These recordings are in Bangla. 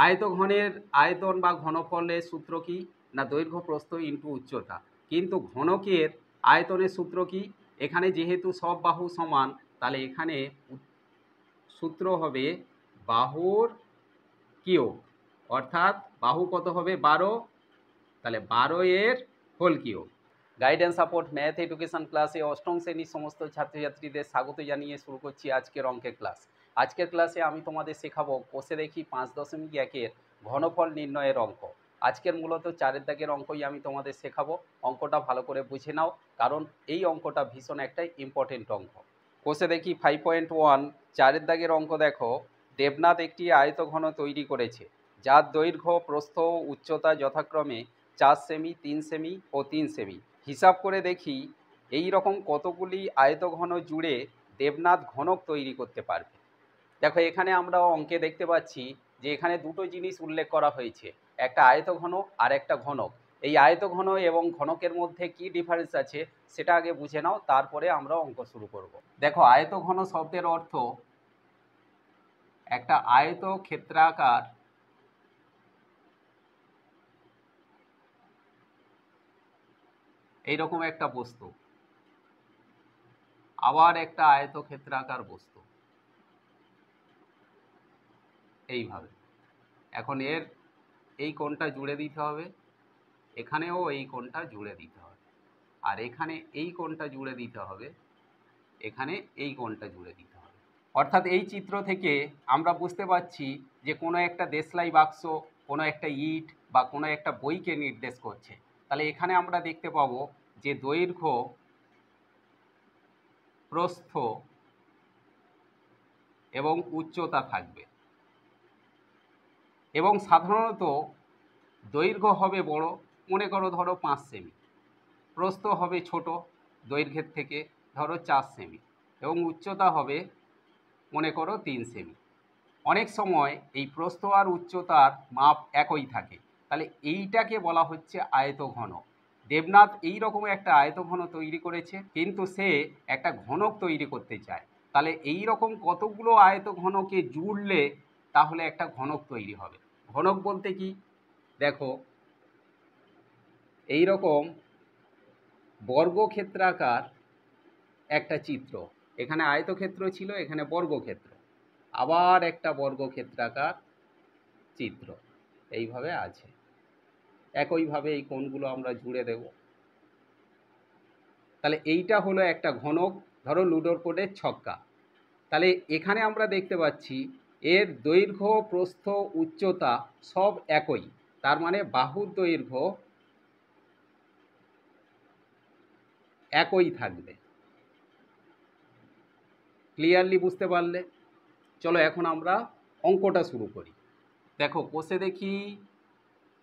আয়তঘনের আয়তন বা ঘনফলের সূত্র কি? না দৈর্ঘ্য প্রস্থ ইন্টু উচ্চতা। কিন্তু ঘনকের আয়তনের সূত্র কি? এখানে যেহেতু সব বাহু সমান, তাহলে এখানে সূত্র হবে বাহুর কিউব, অর্থাৎ বাহু কত হবে 12, তাহলে 12 এর whole cube. Guidance support math education ক্লাসে অষ্টম শ্রেণীর সমস্ত ছাত্রছাত্রীদের স্বাগত জানিয়ে শুরু করছি আজকের অঙ্কের ক্লাস। আজকের ক্লাসে আমি তোমাদের শেখাবো কোষে দেখি 5.1 ঘনফল নির্ণয়ের অঙ্ক। আজকের মূলত 4 দাগের অঙ্কই আমি তোমাদের শেখাবো। অঙ্কটা ভালো করে বুঝে নাও, কারণ এই অঙ্কটা ভীষণ একটা ইম্পর্টেন্ট অঙ্ক। কোষে দেখি 5.1 4 দাগের অঙ্ক দেখো। দেবনাথ একটি আয়তঘন তৈরি করেছে, যার দৈর্ঘ্য প্রস্থ উচ্চতা যথাক্রমে 4 সেমি, 3 সেমি ও 3 সেমি। হিসাব করে দেখি এই রকম কতগুলি আয়তঘন জুড়ে দেবনাথ ঘনক তৈরি করতে পারবে। দেখো এখানে আমরা অঙ্কে দেখতে পাচ্ছি যে এখানে দুটো জিনিস উল্লেখ করা হয়েছে, একটা আয়তঘন আর একটা ঘনক। এই আয়তঘন এবং ঘনকের মধ্যে কি ডিফারেন্স আছে সেটা আগে বুঝে নাও, তারপরে আমরা অঙ্ক শুরু করব। দেখো আয়তঘন শব্দের অর্থ একটা আয়ত ক্ষেত্রাকার এইরকম একটা বস্তু, আবার একটা আয়তক্ষেত্রাকার বস্তু এইভাবে। এখন এর এই কোণটা জুড়ে দিতে হবে, এখানেও এই কোণটা জুড়ে দিতে হবে, আর এখানে এই কোণটা জুড়ে দিতে হবে, এখানে এই কোণটা জুড়ে দিতে হবে। অর্থাৎ এই চিত্র থেকে আমরা বুঝতে পারছি যে কোনো একটা দেশলাই বাক্স, কোনো একটা ইট বা কোনো একটা বইকে নির্দেশ করছে। তাহলে এখানে আমরা দেখতে পাবো যে দৈর্ঘ্য, প্রস্থ এবং উচ্চতা থাকবে, এবং সাধারণত দৈর্ঘ্য হবে বড়, মনে করো ধরো 5 সেমি, প্রস্থ হবে ছোট দৈর্ঘ্যের থেকে ধরো 4 সেমি, এবং উচ্চতা হবে মনে করো 3 সেমি। অনেক সময় এই প্রস্থ আর উচ্চতার মাপ একই থাকে, তাহলে এইটাকে বলা হচ্ছে আয়তঘন। দেবনাথ এই রকম একটা আয়তঘন তৈরি করেছে, কিন্তু সে একটা ঘনক তৈরি করতে চায়। তাহলে এই রকম কতগুলো আয়তঘনকে জুড়লে তাহলে একটা ঘনক তৈরি হবে। ঘনক বলতে কি? দেখো এই রকম বর্গক্ষেত্রাকার একটা চিত্র, এখানে আয়তক্ষেত্র ছিল, এখানে বর্গক্ষেত্র, আবার একটা বর্গক্ষেত্রাকার চিত্র এইভাবে আছে। একইভাবে এই কোণগুলো আমরা জুড়ে দেব। তাহলে এইটা হলো একটা ঘনক, ধরো লুডোর বোর্ডের ছক্কা। তাহলে এখানে আমরা দেখতে পাচ্ছি এর দৈর্ঘ্য, প্রস্থ, উচ্চতা সব একই, তার মানে বাহুর দৈর্ঘ্য একই থাকবে। ক্লিয়ারলি বুঝতে পারলে? চলো এখন আমরা অঙ্কটা শুরু করি। দেখো কোষে দেখি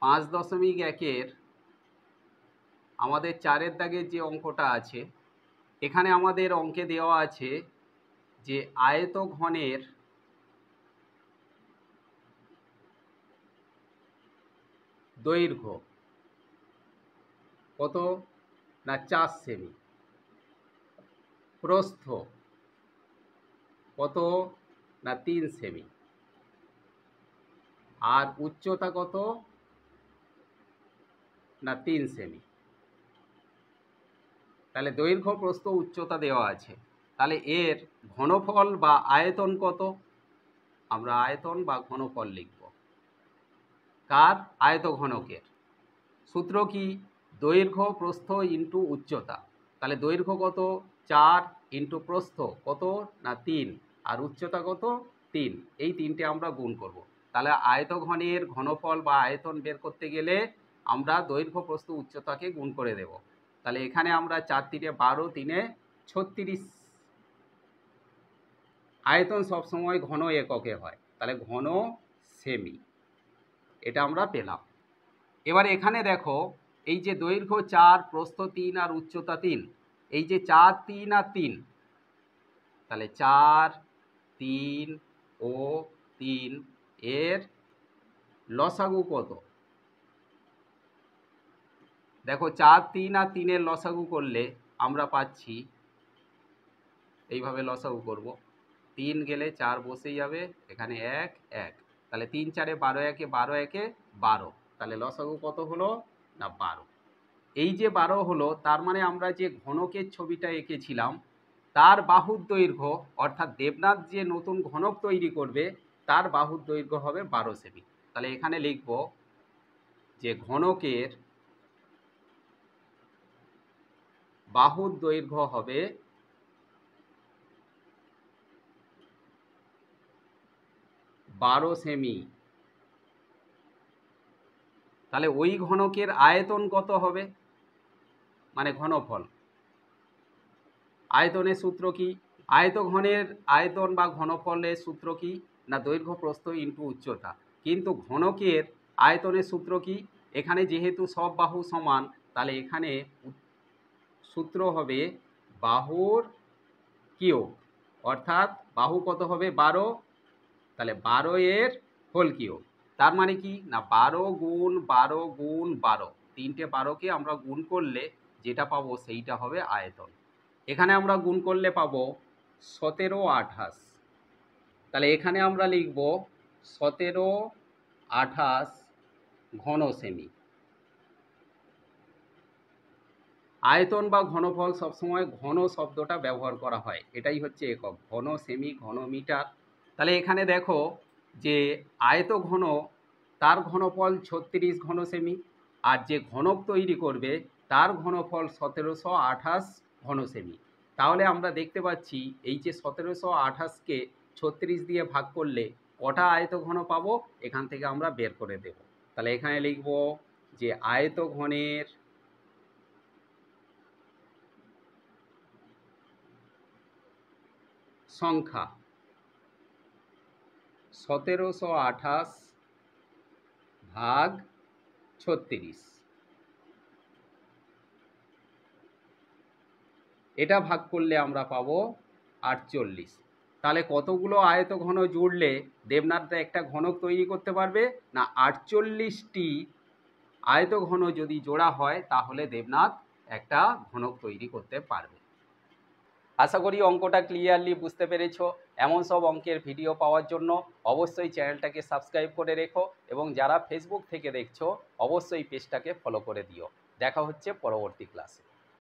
5.1 আমাদের 4 দাগের যে অঙ্কটা আছে, এখানে আমাদের অঙ্কে দেওয়া আছে যে আয়তঘনের দৈর্ঘ্য কত? না 4 সেমি। প্রস্থ কত? না 3 সেমি। আর উচ্চতা কত? না 3 সেমি। তাহলে দৈর্ঘ্য, প্রস্থ, উচ্চতা দেওয়া আছে। তাহলে এর ঘনফল বা আয়তন কত? আমরা আয়তন বা ঘনফল লিখব। কার? আয়তঘনকের। সূত্র কি? দৈর্ঘ্য প্রস্থ ইন্টু উচ্চতা। তাহলে দৈর্ঘ্য কত? 4 ইন্টু প্রস্থ কত? না 3, আর উচ্চতা কত? 3। এই তিনটে আমরা গুণ করব। তাহলে আয়তঘনের ঘনফল বা আয়তন বের করতে গেলে আমরা দৈর্ঘ্য, প্রস্থ, উচ্চতাকে গুণ করে দেব। তাহলে এখানে আমরা 4 3 12, 3 36। আয়তন সবসময় ঘন এককে হয়, তাহলে ঘন সেমি, এটা আমরা পেলাম। এবার এখানে দেখো এই যে দৈর্ঘ্য 4, প্রস্থ 3 আর উচ্চতা 3, এই যে 4 3 আর 3, তাহলে 4 3 ও 3 এর লসাগু কত? দেখো 4 3 আর 3 এর লসাগু করলে আমরা পাচ্ছি, এইভাবে লসাগু করব, 3 গেলে 4 বসে যাবে, এখানে 1 1, তাহলে 3 4 12 একে 12 একে 12, তাহলে লসাগু কত হলো না 12। এই যে 12 হলো, তার মানে আমরা যে ঘনকের ছবিটা এঁকেছিলাম তার বাহুর দৈর্ঘ্য, অর্থাৎ দেবনাথ যে নতুন ঘনক তৈরি করবে তার বাহুর দৈর্ঘ্য হবে 12 সেমি। তাহলে এখানে লিখব যে ঘনকের বাহুর দৈর্ঘ্য হবে 12 সেমি। তাহলে ওই ঘনকের আয়তন কত হবে, মানে ঘনফল। আয়তনের সূত্র কি? আয়তঘনের আয়তন বা ঘনফলের সূত্র কি না দৈর্ঘ্য প্রস্থ ইন্টু উচ্চতা। কিন্তু ঘনকের আয়তনের সূত্র কি? এখানে যেহেতু সব বাহু সমান, তাহলে এখানে সূত্র হবে বাহুর কিউব, অর্থাৎ বাহু কত হবে 12, তাহলে 12 এর হোল কিউব। তার মানে কি না 12 গুণ 12 গুণ 12, তিনটে 12কে আমরা গুণ করলে যেটা পাবো সেইটা হবে আয়তন। এখানে আমরা গুণ করলে পাবো 17 28, তাহলে এখানে আমরা লিখব 17 28 ঘন সেমি। আয়তন বা ঘনফল সবসময় ঘন শব্দটা ব্যবহার করা হয়, এটাই হচ্ছে একক, ঘন সেমি ঘন মিটার। তাহলে এখানে দেখো যে আয়ত ঘন তার ঘনফল 36 ঘন সেমি, আর যে ঘনক তৈরি করবে তার ঘনফল 1728 ঘন সেমি। তাহলে আমরা দেখতে পাচ্ছি এই যে 1728কে 36 দিয়ে ভাগ করলে কটা আয়ত ঘন পাবো এখান থেকে আমরা বের করে দেব। তাহলে এখানে লিখব যে আয়ত ঘনের সংখ্যা 1728 ভাগ 36, এটা ভাগ করলে আমরা পাবো 48। তাহলে কতগুলো আয়ত ঘন জুড়লে দেবনাথ একটা ঘনক তৈরি করতে পারবে না 48টি আয়ত ঘন যদি জোড়া হয় তাহলে দেবনাথ একটা ঘনক তৈরি করতে পারবে। আশা করি অঙ্কটা ক্লিয়ারলি বুঝতে পেরেছো। এমন সব অঙ্কের ভিডিও পাওয়ার জন্য অবশ্যই চ্যানেলটাকে সাবস্ক্রাইব করে রেখো, এবং যারা ফেসবুক থেকে দেখছো অবশ্যই পেজটাকে ফলো করে দিও। দেখা হচ্ছে পরবর্তী ক্লাসে।